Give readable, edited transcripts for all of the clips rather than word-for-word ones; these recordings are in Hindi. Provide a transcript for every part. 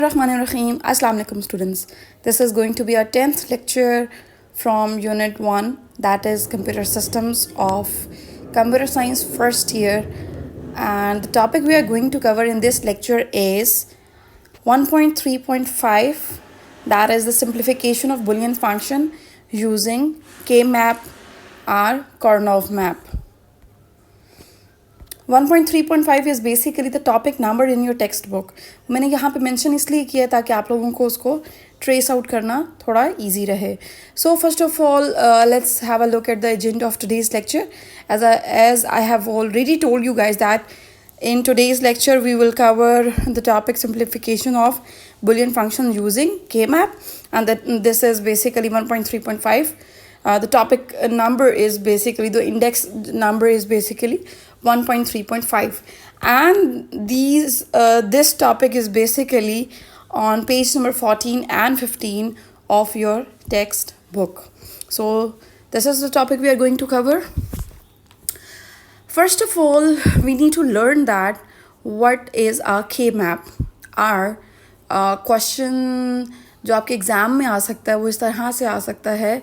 Rahim. Assalamu alaikum students. This is going to be our 10th lecture from Unit 1, that is Computer Systems of Computer Science first year, and the topic we are going to cover in this lecture is 1.3.5, that is the simplification of boolean function using K-map or Karnaugh map. 1.3.5 is basically the topic number in your textbook. मैंने यहाँ पे mention इसलिए किया ताकि आप लोगों को उसको trace out करना थोड़ा easy रहे. So first of all, let's have a look at the agenda of today's lecture. As I have already told you guys that in today's lecture we will cover the topic simplification of Boolean function using K-map, and this is basically 1.3.5. The topic number is basically, the index number is basically 1.3.5, and this topic is basically on page number 14 and 15 of your textbook. So this is the topic we are going to cover. First of all, we need to learn that what is a K-map. Our question जो आपके एग्जाम में आ सकता है वो इस तरह से आ सकता है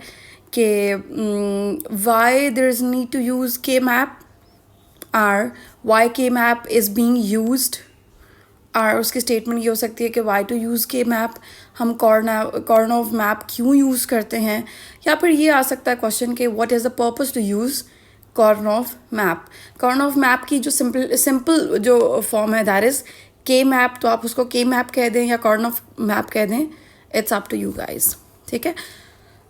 कि why there is need to use K-map, or why K-map is being used, और उसकी स्टेटमेंट ये हो सकती है कि why to use K-map, हम Karnaugh map क्यों यूज़ करते हैं, या फिर ये आ सकता है क्वेश्चन कि what is the purpose to use Karnaugh map. Karnaugh map की जो सिंपल जो फॉर्म है that is K-map, तो आप उसको K-map कह दें या Karnaugh map कह दें, it's up to you guys. ठीक है.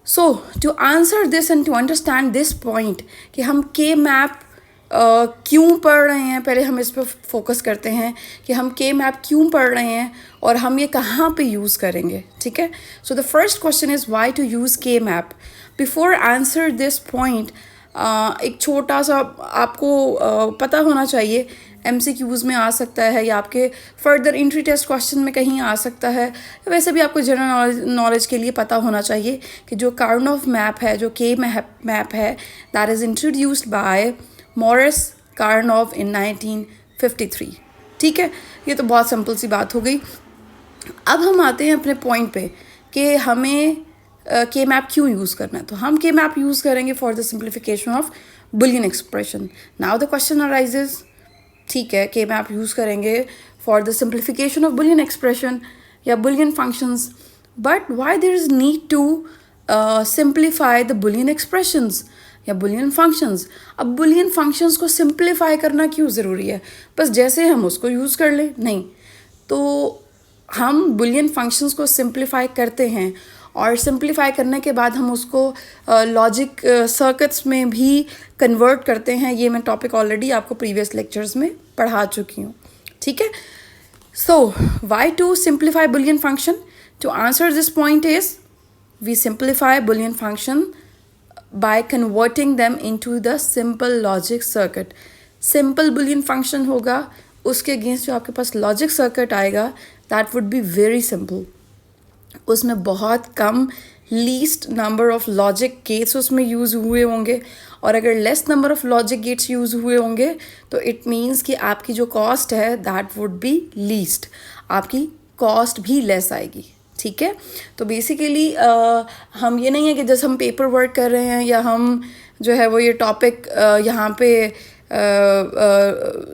So to answer this and to understand this point कि हम K-map क्यों पढ़ रहे हैं, पहले हम इस पर फोकस करते हैं कि हम K-map क्यों पढ़ रहे हैं और हम ये कहाँ पे यूज़ करेंगे. ठीक है. So the first question is why to use K-map. Before answer this point, एक छोटा सा आपको पता होना चाहिए, MCQs में आ सकता है या आपके फर्दर एंट्री टेस्ट क्वेश्चन में कहीं आ सकता है, वैसे भी आपको जनरल नॉलेज के लिए पता होना चाहिए कि जो Karnaugh मैप है, जो K-map है, that is introduced by Morris Karnaugh इन 1953. ठीक है. ये तो बहुत सिंपल सी बात हो गई. अब हम आते हैं अपने पॉइंट पे कि हमें K-map क्यों यूज़ करना है. तो हम K-map यूज़ करेंगे for the simplification of Boolean expression. Now the question arises, ठीक है, K-map यूज़ करेंगे for the simplification of Boolean expression या Boolean functions, but why there is need to simplify the Boolean expressions या बुलियन फंक्शंस. अब बुलियन फंक्शंस को सिंप्लीफाई करना क्यों ज़रूरी है. बस जैसे हम उसको यूज़ कर लें, नहीं. तो हम बुलियन फंक्शंस को सिंप्लीफाई करते हैं और सिंप्लीफाई करने के बाद हम उसको लॉजिक सर्किट्स में भी कन्वर्ट करते हैं. ये मैं टॉपिक ऑलरेडी आपको प्रीवियस लेक्चर्स में पढ़ा चुकी हूँ. ठीक है. So why to simplify Boolean function. To answer this point is we simplify Boolean function by converting them into the simple logic circuit. Simple boolean function होगा, उसके अगेंस्ट जो आपके पास logic circuit आएगा, that would be very simple. उसमें बहुत कम least number of logic gates उसमें यूज़ हुए होंगे, और अगर less number of logic gates use हुए होंगे तो it means कि आपकी जो cost है that would be least. आपकी cost भी less आएगी. ठीक है. तो बेसिकली हम ये नहीं है कि जैसे हम पेपर वर्क कर रहे हैं या हम जो है वो ये टॉपिक यहाँ पे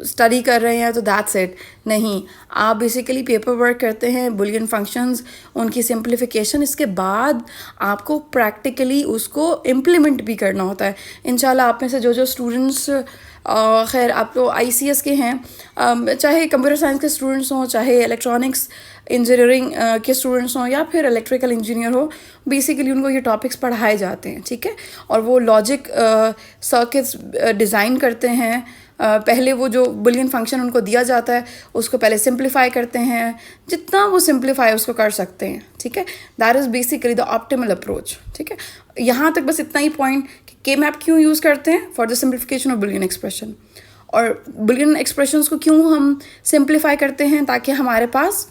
स्टडी कर रहे हैं तो दैट्स इट. नहीं, आप बेसिकली पेपर वर्क करते हैं बुलियन फंक्शंस, उनकी सिंप्लीफिकेशन, इसके बाद आपको प्रैक्टिकली उसको इम्प्लीमेंट भी करना होता है. इंशाल्लाह आप में से जो स्टूडेंट्स खैर आप तो ICS के हैं, चाहे कंप्यूटर साइंस के स्टूडेंट्स हों, चाहे इलेक्ट्रॉनिक्स इंजीनियरिंग के स्टूडेंट्स हों या फिर इलेक्ट्रिकल इंजीनियर हो, बेसिकली उनको ये टॉपिक्स पढ़ाए जाते हैं. ठीक है. और वो लॉजिक सर्किट्स डिज़ाइन करते हैं. पहले वो जो बुलियन फंक्शन उनको दिया जाता है उसको पहले सिंप्लीफाई करते हैं, जितना वो सिंप्लीफाई उसको कर सकते हैं. ठीक है. That is basically the optimal approach. ठीक है. यहाँ तक बस इतना ही पॉइंट कि K-map क्यों यूज़ करते हैं for the simplification of Boolean expression, और बुलियन एक्सप्रेशंस को क्यों हम सिंप्लीफाई करते हैं ताकि हमारे पास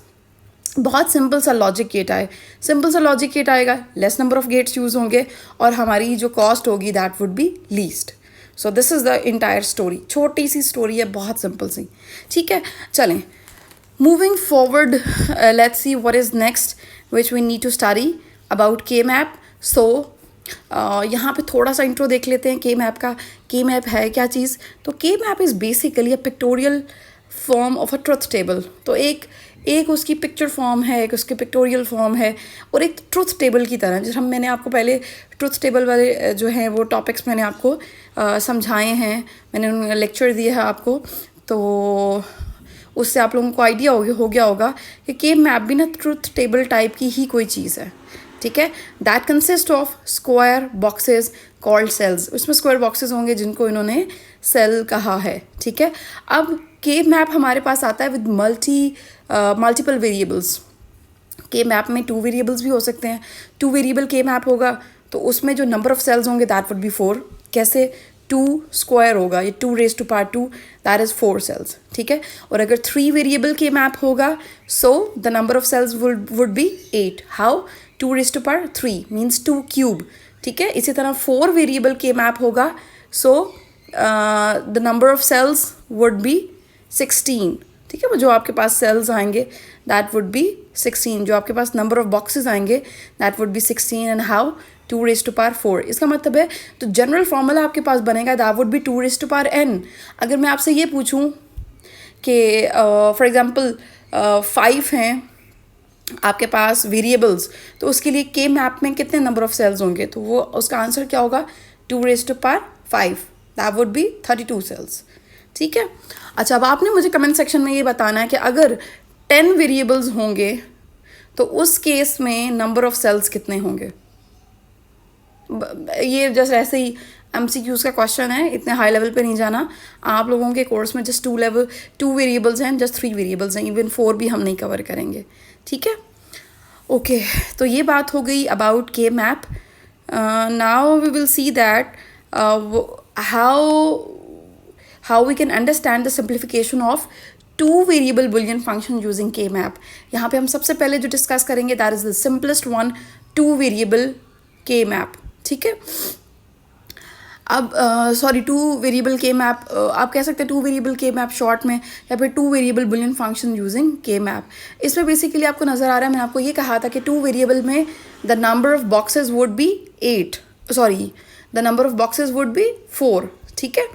बहुत सिंपल सा लॉजिक गेट आए. सिंपल सा लॉजिक गेट आएगा, less number of gates use होंगे और हमारी जो कॉस्ट होगी that would be least. So this is the entire story. छोटी सी स्टोरी है, बहुत सिंपल सी. ठीक है. चलें Moving forward, let's see what is next which we need to study about K-map. So यहाँ पे थोड़ा सा इंट्रो देख लेते हैं के मैप का. के मैप है क्या चीज़? तो के map is basically a pictorial form of a truth table. तो एक उसकी पिक्चर फॉर्म है, एक उसकी पिक्टोरियल फॉर्म है, और एक ट्रुथ टेबल की तरह. जैसे मैंने आपको पहले ट्रुथ टेबल वाले जो हैं वो टॉपिक्स मैंने आपको समझाए हैं, मैंने उन लेक्चर दिए हैं आपको, तो उससे आप लोगों को आइडिया हो गया होगा कि के मैप भी ना ट्रुथ टेबल टाइप की ही कोई चीज़ है. ठीक है. That consist of square boxes called cells. उसमें स्क्वायर बॉक्सेस होंगे जिनको इन्होंने सेल कहा है. ठीक है. अब के मैप हमारे पास आता है विद मल्टीपल वेरिएबल्स. के मैप में 2 वेरिएबल्स भी हो सकते हैं. 2 वेरिएबल के मैप होगा तो उसमें जो नंबर ऑफ सेल्स होंगे दैट वुड बी 4. कैसे? 2 स्क्वायर होगा, ये 2 raise to power 2, that is 4 cells. ठीक है. और अगर 3 वेरिएबल के मैप होगा so the number of cells would be 8. How? 2 raise to power 3 means 2 cube. ठीक है. इसी तरह 4 वेरिएबल के मैप होगा so the number of cells would be 16. ठीक है. वो जो आपके पास सेल्स आएंगे दैट वुड बी 16. जो आपके पास नंबर ऑफ बॉक्सेस आएंगे that would be 16. And how? 2 raise to power 4. इसका मतलब है तो जनरल फॉर्मूला आपके पास बनेगा that would be 2 raise to power n. अगर मैं आपसे ये पूछूं कि फॉर एग्जांपल 5 हैं आपके पास वेरिएबल्स, तो उसके लिए के मैप में कितने नंबर ऑफ सेल्स होंगे? तो वो उसका आंसर क्या होगा? 2 raise to power 5. That would be 32 cells. ठीक है. अच्छा, अब आपने मुझे कमेंट सेक्शन में ये बताना है कि अगर 10 वेरिएबल्स होंगे तो उस केस में नंबर ऑफ सेल्स कितने होंगे? ये जस्ट ऐसे ही MCQs का क्वेश्चन है, इतने हाई लेवल पे नहीं जाना. आप लोगों के कोर्स में जस्ट 2 वेरिएबल्स हैं, जस्ट 3 वेरिएबल्स हैं, इवन 4 भी हम नहीं कवर करेंगे. ठीक है. ओके, तो ये बात हो गई about K map. Now we will see that how we can understand the simplification of 2 variable boolean function using K-map. यहाँ पे हम सबसे पहले जो डिस्कस करेंगे that is the simplest one, 2 variable K-map. ठीक है. अब 2 वेरिएबल के मैप, आप कह सकते हैं 2 वेरिएबल के मैप शॉर्ट में, या फिर 2 वेरिएबल बुलियन फंक्शन यूजिंग के मैप. इसमें बेसिकली आपको नज़र आ रहा है, मैंने आपको ये कहा था कि 2 वेरिएबल में the number of boxes would be 8, the number of boxes would be 4. ठीक है.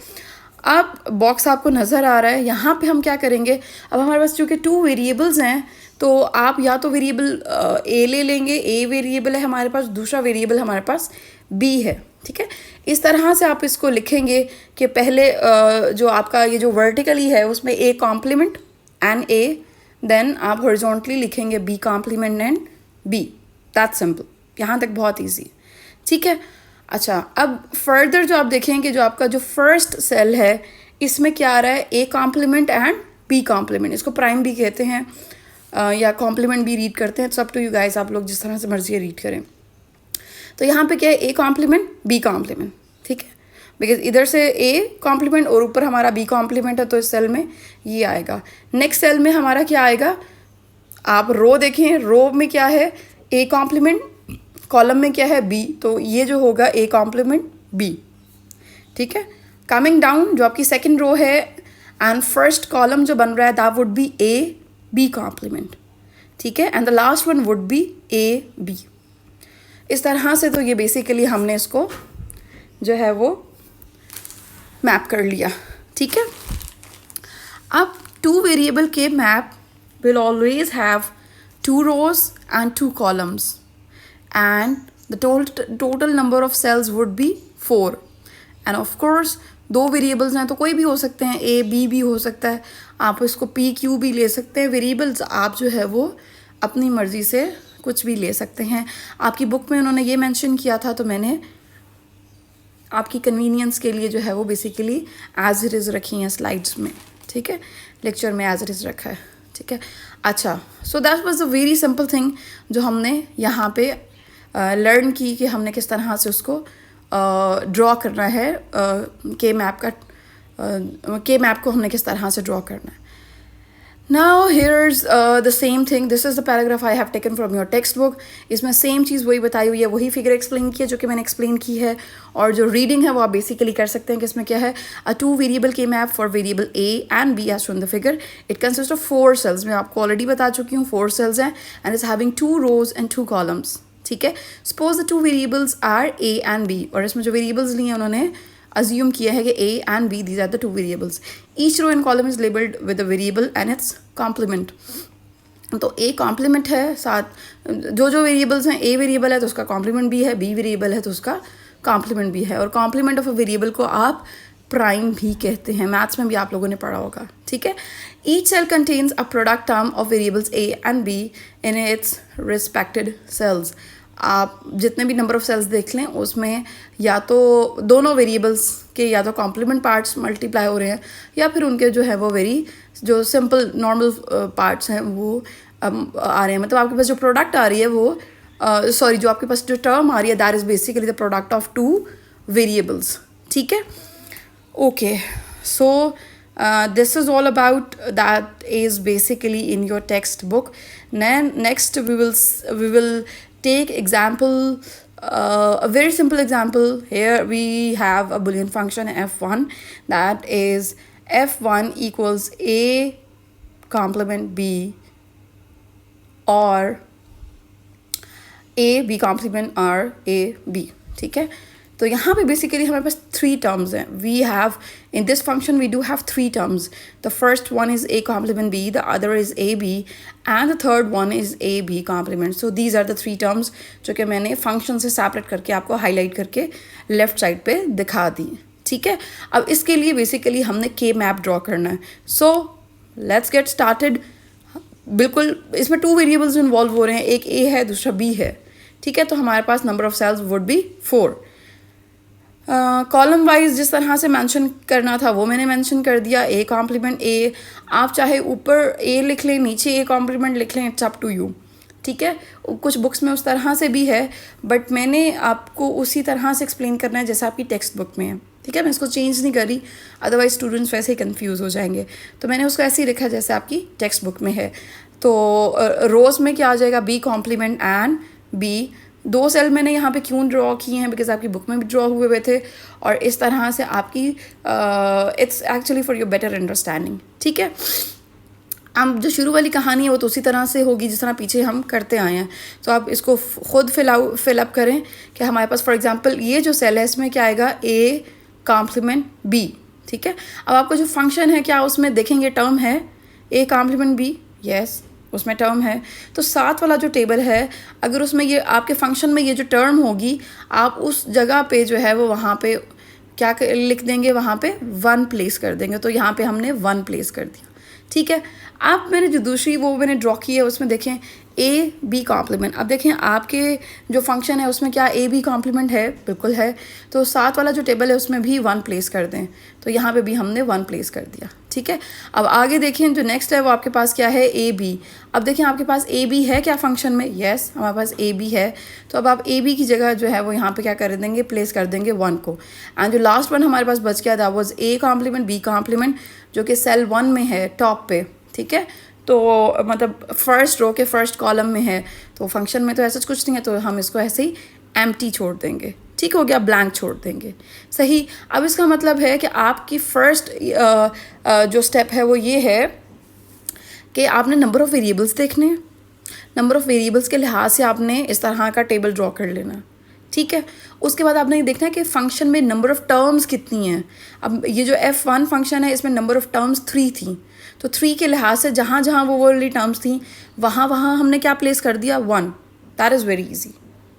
अब बॉक्स आपको नज़र आ रहा है. यहाँ पे हम क्या करेंगे, अब हमारे पास चूँकि 2 वेरिएबल्स हैं तो आप या तो वेरिएबल ए ले लेंगे, ए वेरिएबल है हमारे पास, दूसरा वेरिएबल हमारे पास बी है. ठीक है. इस तरह से आप इसको लिखेंगे कि पहले जो आपका ये जो वर्टिकली है उसमें a complement and a, then आप हॉरिजॉन्टली लिखेंगे b complement and b. That simple. यहाँ तक बहुत ईजी. ठीक है. अच्छा, अब फर्दर जो आप देखेंगे जो आपका जो फर्स्ट सेल है इसमें क्या आ रहा है, a complement and b complement. इसको प्राइम भी कहते हैं या कॉम्प्लीमेंट भी रीड करते हैं. सब टू यू गाइस, आप लोग जिस तरह से मर्जी रीड करें. तो यहाँ पे क्या है, ए कॉम्प्लीमेंट बी कॉम्प्लीमेंट. ठीक है. बिकॉज इधर से ए कॉम्प्लीमेंट और ऊपर हमारा बी कॉम्प्लीमेंट है तो इस सेल में ये आएगा. नेक्स्ट सेल में हमारा क्या आएगा, आप रो देखें, रो में क्या है, ए कॉम्प्लीमेंट, कॉलम में क्या है, बी, तो ये जो होगा ए कॉम्प्लीमेंट बी. ठीक है. कमिंग डाउन जो आपकी सेकंड रो है एंड फर्स्ट कॉलम जो बन रहा है that would be a B complement. ठीक है. And the last one would be a b. इस तरह से तो ये बेसिकली हमने इसको जो है वो मैप कर लिया. ठीक है. अब 2 वेरिएबल के map will always have 2 rows and 2 columns and the total number of cells would be 4. and of course 2 variables हैं तो कोई भी हो सकते हैं, ए बी भी हो सकता है, आप इसको पी क्यू भी ले सकते हैं. वेरिएबल्स आप जो है वो अपनी मर्ज़ी से कुछ भी ले सकते हैं. आपकी बुक में उन्होंने ये मेंशन किया था तो मैंने आपकी कन्वीनियंस के लिए जो है वो बेसिकली एज इट इज़ रखी हैं स्लाइड्स में. ठीक है. लेक्चर में एज इट इज़ रखा है. ठीक है. अच्छा, so that was a very simple thing जो हमने यहाँ पे लर्न की कि हमने किस तरह से उसको ड्रॉ करना है, के मैप को हमने किस तरह से ड्रॉ करना है. Now here's the same thing. This is the paragraph I have taken from your textbook. इसमें सेम चीज़ वही बताई हुई है, वही फिगर एक्सप्लेन की है जो कि मैंने एक्सप्लेन की है, और जो रीडिंग है वो आप बेसिकली कर सकते हैं कि इसमें क्या है, अ टू वेरिएबल के map for variable a and b as shown the figure. It consist of 4 cells. मैं आपको ऑलरेडी बता चुकी हूँ 4 सेल्स हैं and is having 2 rows and 2 columns. ठीक है. Suppose the 2 variables are a and b, और इसमें जो वेरिएबल्स लिए उन्होंने assume किया है कि a and b, these are the 2 variables. Each row and column is labeled with a variable and its complement. तो a complement है, साथ जो जो वेरिएबल्स हैं, a वेरिएबल है तो उसका कॉम्प्लीमेंट भी है, b वेरिएबल है तो उसका कॉम्प्लीमेंट भी है, और कॉम्प्लीमेंट ऑफ अ वेरिएबल को आप प्राइम भी कहते हैं. मैथ्स में भी आप लोगों ने पढ़ा होगा. ठीक है. Each cell contains a product term of variables a and b in its respected cells. आप जितने भी नंबर ऑफ सेल्स देख लें उसमें या तो दोनों वेरिएबल्स के या तो कॉम्प्लीमेंट पार्ट्स मल्टीप्लाई हो रहे हैं, या फिर उनके जो है वो जो सिंपल नॉर्मल पार्ट्स हैं वो आ रहे हैं. मतलब आपके पास जो प्रोडक्ट आ रही है वो जो आपके पास जो टर्म आ रही है that is basically the product of 2 variables. ठीक है. Okay. So this is all about that is basically in your textbook. Then next we will take example, a very simple example. Here we have a boolean function f1, that is f1 equals a complement b or a b complement r a b. ठीक है. तो यहाँ पे बेसिकली हमारे पास 3 टर्म्स हैं. We have in this function we do have 3 terms. The first one is a complement b, the other is a b and the third one is a b complement. So these are the 3 terms जो कि मैंने फंक्शन से सेपरेट करके आपको हाईलाइट करके लेफ्ट साइड पे दिखा दी. ठीक है. अब इसके लिए बेसिकली हमने के मैप ड्रॉ करना है. So let's get started. बिल्कुल इसमें 2 वेरिएबल्स इन्वॉल्व हो रहे हैं, एक a है दूसरा b है. ठीक है. तो हमारे पास number of cells would be 4. Column wise जिस तरह से मेंशन करना था वो मैंने मेंशन कर दिया. ए कॉम्प्लीमेंट ए, आप चाहे ऊपर ए लिख लें नीचे ए कॉम्प्लीमेंट लिख लें, इट्स अप टू यू. ठीक है. कुछ बुक्स में उस तरह से भी है, बट मैंने आपको उसी तरह से एक्सप्लेन करना है जैसा आपकी टेक्स्ट बुक में है. ठीक है. मैं इसको चेंज नहीं कर रही, अदरवाइज स्टूडेंट्स वैसे ही कन्फ्यूज़ हो जाएंगे. तो मैंने उसको ऐसे ही लिखा जैसे आपकी टेक्स्ट बुक में है. तो रोज़ में क्या आ जाएगा, b complement and b. 2 cell मैंने यहाँ पे क्यों ड्रॉ किए हैं, बिकॉज आपकी बुक में भी ड्रॉ हुए हुए थे, और इस तरह से आपकी it's actually for your better understanding. ठीक है. अब जो शुरू वाली कहानी है वो तो उसी तरह से होगी जिस तरह पीछे हम करते आए हैं. तो आप इसको खुद फिलअप करें कि हमारे पास फॉर एग्जांपल ये जो सेल है इसमें क्या आएगा, ए कॉम्प्लीमेंट बी. ठीक है. अब आपका जो फंक्शन है क्या उसमें देखेंगे टर्म है ए कॉम्प्लीमेंट बी. यस, उसमें टर्म है. तो 7 वाला जो टेबल है, अगर उसमें ये आपके फंक्शन में ये जो टर्म होगी, आप उस जगह पे जो है वो वहाँ पे क्या लिख देंगे, वहाँ पे 1 प्लेस कर देंगे. तो यहाँ पे हमने 1 प्लेस कर दिया. ठीक है. अब मैंने जो दूसरी वो मैंने ड्रॉ की है उसमें देखें ए बी कॉम्प्लीमेंट. अब देखें आपके जो फंक्शन है उसमें क्या ए बी कॉम्प्लीमेंट है, बिल्कुल है. तो 7 वाला जो टेबल है उसमें भी 1 प्लेस कर दें. तो यहाँ पे भी हमने 1 प्लेस कर दिया. ठीक है. अब आगे देखें जो नेक्स्ट है वो आपके पास क्या है, ए बी. अब देखें आपके पास ए बी है क्या फंक्शन में. यस, हमारे पास ए बी है. तो अब आप ए बी की जगह जो है वो यहाँ पे क्या कर देंगे, प्लेस कर देंगे 1 को. एंड जो लास्ट वन हमारे पास बच गया था was a complement b complement, जो कि सेल 1 में है टॉप पे. ठीक है. तो मतलब फर्स्ट रो के फर्स्ट कॉलम में है. तो फंक्शन में तो ऐसा कुछ नहीं है, तो हम इसको ऐसे ही एम्प्टी छोड़ देंगे. ठीक हो गया, ब्लैंक छोड़ देंगे. सही. अब इसका मतलब है कि आपकी फर्स्ट जो स्टेप है वो ये है कि आपने नंबर ऑफ़ वेरिएबल्स देखने. नंबर ऑफ़ वेरिएबल्स के लिहाज से आपने इस तरह का टेबल ड्रॉ कर लेना. ठीक है. उसके बाद आपने देखना है कि फंक्शन में नंबर ऑफ़ टर्म्स कितनी हैं. अब ये जो f1 फंक्शन है इसमें नंबर ऑफ़ टर्म्स 3 थी. तो 3 के लिहाज से जहाँ जहाँ वो वाली टर्म्स थी वहाँ वहाँ हमने क्या प्लेस कर दिया, 1. That is very easy.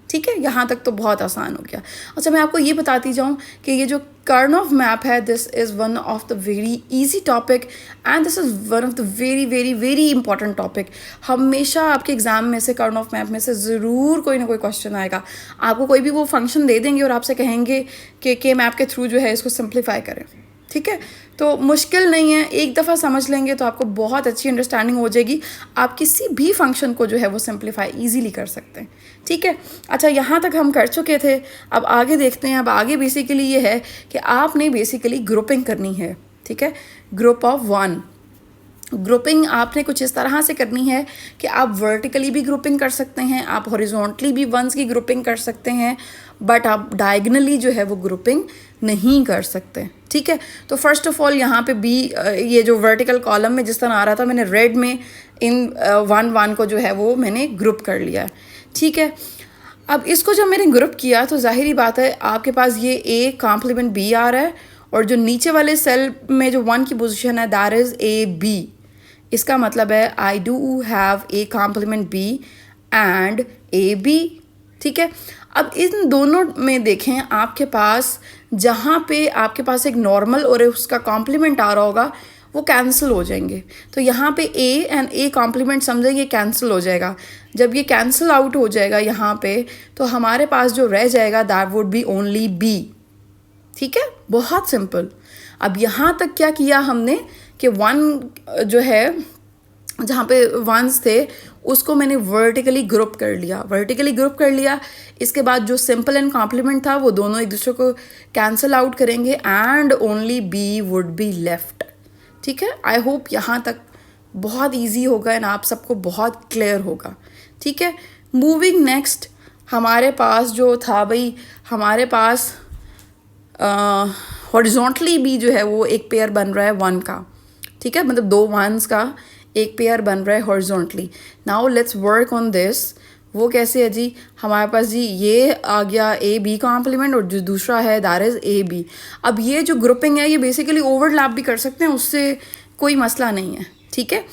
ठीक है. यहाँ तक तो बहुत आसान हो गया. अच्छा, मैं आपको ये बताती जाऊँ कि ये जो कर्नॉफ मैप है, this is one of the very easy topic and this is one of the very very very important topic. हमेशा आपके एग्जाम में से कर्नॉफ मैप में से ज़रूर कोई ना कोई क्वेश्चन आएगा. आपको कोई भी वो फंक्शन दे देंगे और आपसे कहेंगे कि के मैप के थ्रू जो है इसको सिंप्लीफाई करें. ठीक है. तो मुश्किल नहीं है, एक दफ़ा समझ लेंगे तो आपको बहुत अच्छी अंडरस्टैंडिंग हो जाएगी. आप किसी भी फंक्शन को जो है वो सिंप्लीफाई इजीली कर सकते हैं. ठीक है. अच्छा, यहाँ तक हम कर चुके थे. अब आगे देखते हैं. अब आगे बेसिकली ये है कि आपने बेसिकली ग्रुपिंग करनी है. ठीक है. Group of 1. ग्रुपिंग आपने कुछ इस तरह से करनी है कि आप वर्टिकली भी ग्रुपिंग कर सकते हैं, आप हॉरिजॉन्टली भी वंस की ग्रुपिंग कर सकते हैं, बट आप डायगनली जो है वो ग्रुपिंग नहीं कर सकते, ठीक है। तो फर्स्ट ऑफ ऑल यहाँ पे बी, ये जो वर्टिकल कॉलम में जिस तरह आ रहा था, मैंने रेड में इन 1 को जो है वो मैंने ग्रुप कर लिया है, ठीक है। अब इसको जब मैंने ग्रुप किया तो जाहिर बात है आपके पास ये ए कॉम्प्लीमेंट बी आ रहा है, और जो नीचे वाले सेल में जो 1 की पोजीशन है दैट इज़ ए बी। इसका मतलब है I do have a complement b and A b, ठीक है। अब इन दोनों में देखें, आपके पास जहाँ पे आपके पास एक नॉर्मल और उसका कॉम्प्लीमेंट आ रहा होगा वो कैंसिल हो जाएंगे। तो यहाँ पे ए एंड ए कॉम्प्लीमेंट समझेंगे कैंसिल हो जाएगा। जब ये कैंसिल आउट हो जाएगा यहाँ पे, तो हमारे पास जो रह जाएगा that would be only B, ठीक है। बहुत सिंपल। अब यहाँ तक क्या किया हमने कि 1 जो है जहाँ पे 1s थे उसको मैंने वर्टिकली ग्रुप कर लिया। इसके बाद जो सिंपल एंड कॉम्प्लीमेंट था वो दोनों एक दूसरे को कैंसिल आउट करेंगे and only B would be left, ठीक है। आई होप यहाँ तक बहुत इजी होगा एंड आप सबको बहुत क्लियर होगा, ठीक है। मूविंग नेक्स्ट, हमारे पास जो था भाई, हमारे पास हॉरिजॉन्टली भी जो है वो एक पेयर बन रहा है 1 का, ठीक है। मतलब 2 1s का एक पेयर बन रहा है horizontally. Now let's work on this. वो कैसे है जी, हमारे पास जी ये आ गया ए बी कॉम्प्लीमेंट और जो दूसरा है दैट इज़ ए बी। अब ये जो ग्रुपिंग है ये बेसिकली ओवरलैप भी कर सकते हैं, उससे कोई मसला नहीं है, ठीक है।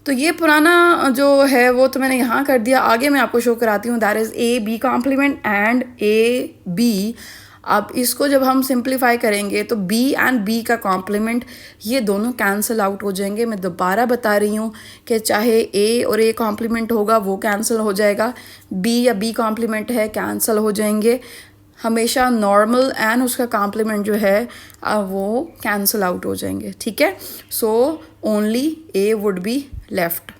तो ये पुराना जो है वो तो मैंने यहाँ कर दिया। आगे मैं आपको शो कराती हूँ that is A B complement and A B. अब इसको जब हम सिंप्लीफाई करेंगे तो b एंड b का कॉम्प्लीमेंट ये दोनों कैंसिल आउट हो जाएंगे। मैं दोबारा बता रही हूँ कि चाहे a और a कॉम्प्लीमेंट होगा वो कैंसिल हो जाएगा, b या b कॉम्प्लीमेंट है कैंसिल हो जाएंगे। हमेशा नॉर्मल एंड उसका कॉम्प्लीमेंट जो है वो कैंसिल आउट हो जाएंगे, ठीक है। So only a would be left.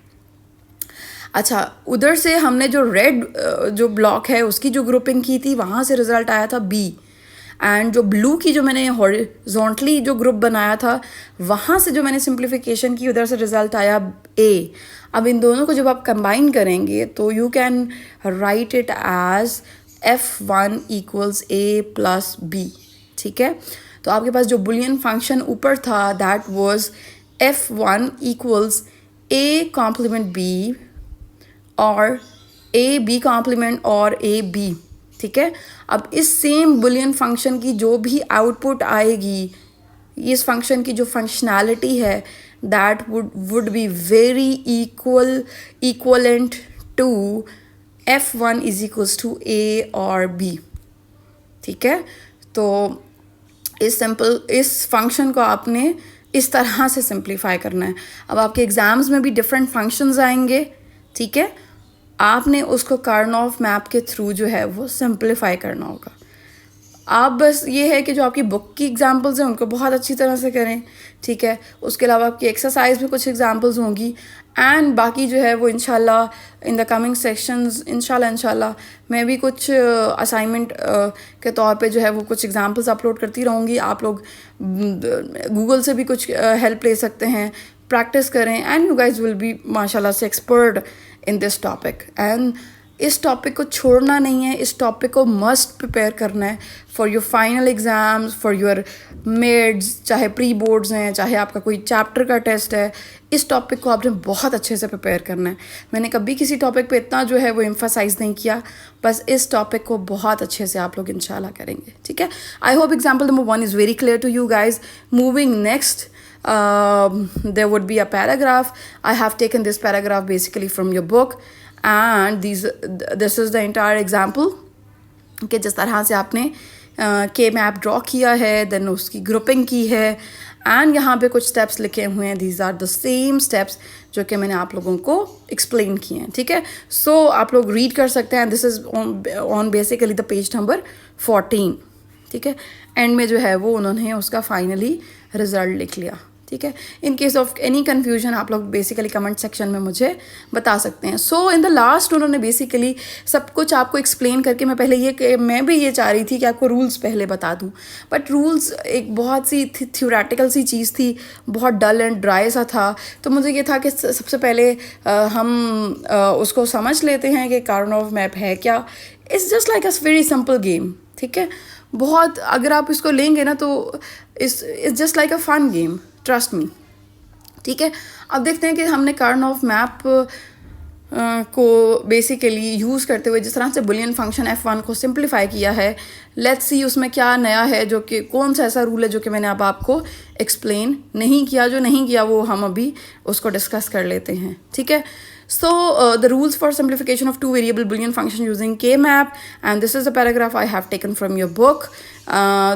अच्छा, उधर से हमने जो रेड जो ब्लॉक है उसकी जो ग्रुपिंग की थी वहाँ से रिज़ल्ट आया था b, एंड जो ब्लू की जो मैंने हॉरिजॉन्टली जो ग्रुप बनाया था वहाँ से जो मैंने सिंप्लीफिकेशन की उधर से रिज़ल्ट आया a। अब इन दोनों को जब आप कंबाइन करेंगे तो you can write it as f1 = a + b, ठीक है। तो आपके पास जो बुलियन फंक्शन ऊपर था that was f1 = a complement b और ए बी कॉम्प्लीमेंट और ए बी, ठीक है। अब इस सेम बुलियन फंक्शन की जो भी आउटपुट आएगी, इस फंक्शन की जो फंक्शनैलिटी है that would be very equivalent to f1 = a और b, ठीक है। तो इस फंक्शन को आपने इस तरह से सिंप्लीफाई करना है। अब आपके एग्ज़ाम्स में भी डिफरेंट फंक्शंस आएंगे, ठीक है। आपने उसको कार्नोफ मैप के थ्रू जो है वो सिंप्लीफाई करना होगा। आप बस ये है कि जो आपकी बुक की एग्जांपल्स हैं उनको बहुत अच्छी तरह से करें, ठीक है। उसके अलावा आपकी एक्सरसाइज में कुछ एग्जांपल्स होंगी एंड बाकी जो है वो इंशाल्लाह इन द कमिंग सेक्शंस इंशाल्लाह मैं भी कुछ असाइनमेंट के तौर पे जो है वो कुछ एग्जांपल्स अपलोड करती रहूँगी। आप लोग गूगल से भी कुछ हेल्प ले सकते हैं, प्रैक्टिस करें and you guys will be माशाल्लाह से expert in this topic. And इस टॉपिक को छोड़ना नहीं है, इस टॉपिक को मस्ट प्रिपेयर करना है for your final exams, for your mids, चाहे प्री बोर्ड्स हैं, चाहे आपका कोई चैप्टर का टेस्ट है। इस टॉपिक को आपने बहुत अच्छे से प्रिपेयर करना है। मैंने कभी किसी टॉपिक पे इतना जो है वो एम्फसाइज़ नहीं किया, बस इस टॉपिक को बहुत अच्छे से आप लोग इंशाल्लाह करेंगे, ठीक है। I hope example number 1 is very clear to you guys. Moving next, there would be a paragraph. I have taken this paragraph basically from your book and this is the entire example कि जिस तरह से आपने के मैप ड्रॉ किया है, देन उसकी ग्रुपिंग की है एंड यहाँ पे कुछ स्टेप्स लिखे हुए हैं। These are the same steps जो कि मैंने आप लोगों को एक्सप्लेन किए हैं, ठीक है। सो आप लोग रीड कर सकते हैं। This is on basically the page number 14, ठीक है। एंड में जो है वो उन्होंने उसका फाइनली रिजल्ट लिख लिया, ठीक है। In case of any confusion आप लोग बेसिकली कमेंट सेक्शन में मुझे बता सकते हैं। सो इन द लास्ट उन्होंने बेसिकली सब कुछ आपको एक्सप्लेन करके, मैं भी ये चाह रही थी कि आपको रूल्स पहले बता दूं, बट रूल्स एक बहुत सी थ्योरेटिकल सी चीज़ थी, बहुत डल एंड ड्राई सा था। तो मुझे ये था कि सबसे पहले हम उसको समझ लेते हैं कि कार्न ऑफ मैप है क्या। It's just like a very simple game, ठीक है। बहुत अगर आप इसको लेंगे ना तो it's just like a fun game, trust me, ठीक है। अब देखते हैं कि हमने कार्न ऑफ मैप को बेसिकली यूज़ करते हुए जिस तरह से बुलियन फंक्शन f1 को सिंप्लीफाई किया है, लेट्स सी उसमें क्या नया है, जो कि कौन सा ऐसा रूल है जो कि मैंने अब आपको एक्सप्लेन नहीं किया। जो नहीं किया वो हम अभी उसको डिस्कस कर लेते हैं, ठीक है। So the rules for simplification of two variable boolean function using K-map, and this is the paragraph I have taken from your book.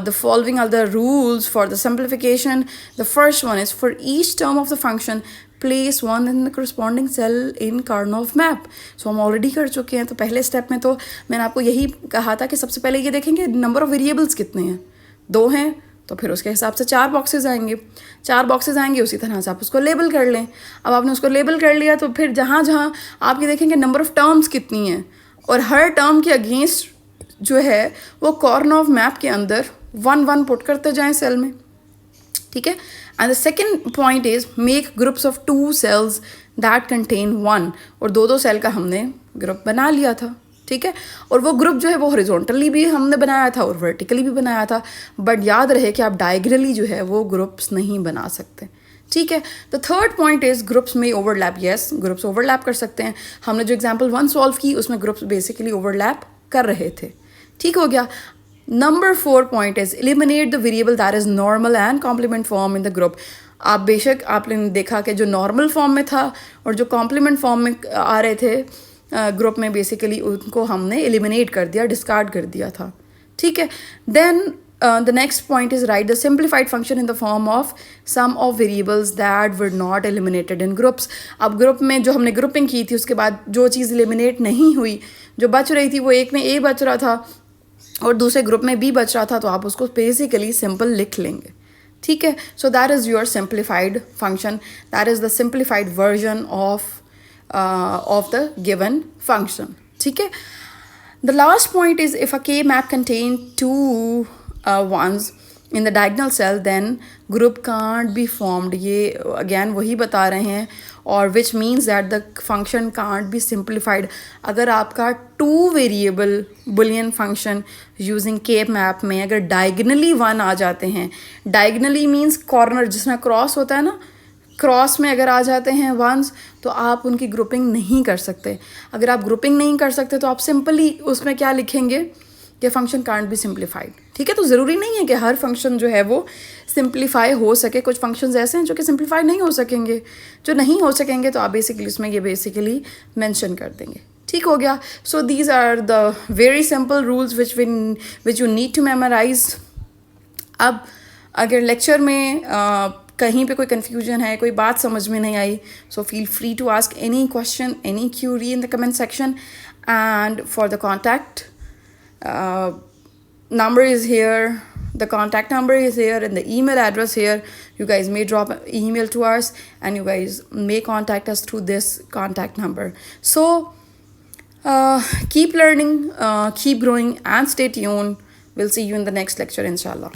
The following are the rules for the simplification. The first one is for each term of the function, place one in the corresponding cell in Karnaugh map. So हम ऑलरेडी कर चुके हैं। तो पहले स्टेप में तो मैंने आपको यही कहा था कि सबसे पहले ये देखेंगे नंबर ऑफ वेरिएबल्स कितने हैं, 2 हैं, तो फिर उसके हिसाब से 4 बॉक्सेस आएंगे। 4 बॉक्सेस आएंगे, उसी तरह से आप उसको लेबल कर लें। अब आपने उसको लेबल कर लिया तो फिर जहाँ जहाँ आप ये देखेंगे नंबर ऑफ टर्म्स कितनी हैं, और हर टर्म के अगेंस्ट जो है वो कॉर्नर ऑफ मैप के अंदर 1 1 पुट करते जाएं सेल में, ठीक है। And the second point is make groups of 2 cells that contain 1, और 2 सेल का हमने ग्रुप बना लिया था, ठीक है। और वो ग्रुप जो है वो हॉरिजॉन्टली भी हमने बनाया था और वर्टिकली भी बनाया था, बट याद रहे कि आप डायगोनली जो है वो ग्रुप्स नहीं बना सकते, ठीक है। The third point is groups में ओवरलैप। यस, ग्रुप्स ओवरलैप कर सकते हैं। हमने जो एग्जाम्पल 1 सॉल्व की उसमें ग्रुप्स बेसिकली ओवरलैप कर रहे थे, ठीक हो गया। Number 4 point is eliminate the variable that is normal and complement form in the group. आप बेशक आपने देखा कि जो नॉर्मल फॉर्म में था और जो कॉम्प्लीमेंट फॉर्म में आ रहे थे ग्रुप में, बेसिकली उनको हमने एलिमिनेट कर दिया, डिस्कार्ड कर दिया था, ठीक है। Then the next point is write the simplified function in the form of sum of variables that were not eliminated in groups. अब ग्रुप में जो हमने ग्रुपिंग की थी उसके बाद जो चीज़ एलिमिनेट नहीं हुई, जो बच रही थी, वो एक में ए बच रहा था और दूसरे ग्रुप में बी बच रहा था, तो आप उसको बेसिकली सिंपल लिख लेंगे, ठीक है। So that is your simplified function, that is the simplified version of the given function, ठीक है। The last point is if a K map contain 2 ones in the diagonal cell then group can't be formed. ये again वही बता रहे हैं, और which means that the function can't be simplified. अगर आपका 2 variable Boolean function using K map में अगर डायगनली 1 आ जाते हैं, डायगनली मीन्स कॉर्नर जिसमें क्रॉस होता है ना, क्रॉस में अगर आ जाते हैं वंस, तो आप उनकी ग्रुपिंग नहीं कर सकते। अगर आप ग्रुपिंग नहीं कर सकते तो आप सिंपली उसमें क्या लिखेंगे कि फंक्शन कांट बी सिंप्लीफाइड, ठीक है। तो ज़रूरी नहीं है कि हर फंक्शन जो है वो सिंप्लीफाई हो सके। कुछ फंक्शंस ऐसे हैं जो कि सिंप्लीफाई नहीं हो सकेंगे। जो नहीं हो सकेंगे तो आप बेसिकली उसमें ये बेसिकली मेंशन कर देंगे, ठीक हो गया। So these are the very simple rules which you need to memorise. अब अगर लेक्चर में कहीं पे कोई कन्फ्यूजन है, कोई बात समझ में नहीं आई, so feel free to ask any question, any query in the comment section. And for the contact number is here, the contact number is here, and the email address here. You guys may drop an email to us and you guys may contact us through this contact number. So keep learning, keep growing, and stay tuned. We'll see you in the next lecture, inshallah.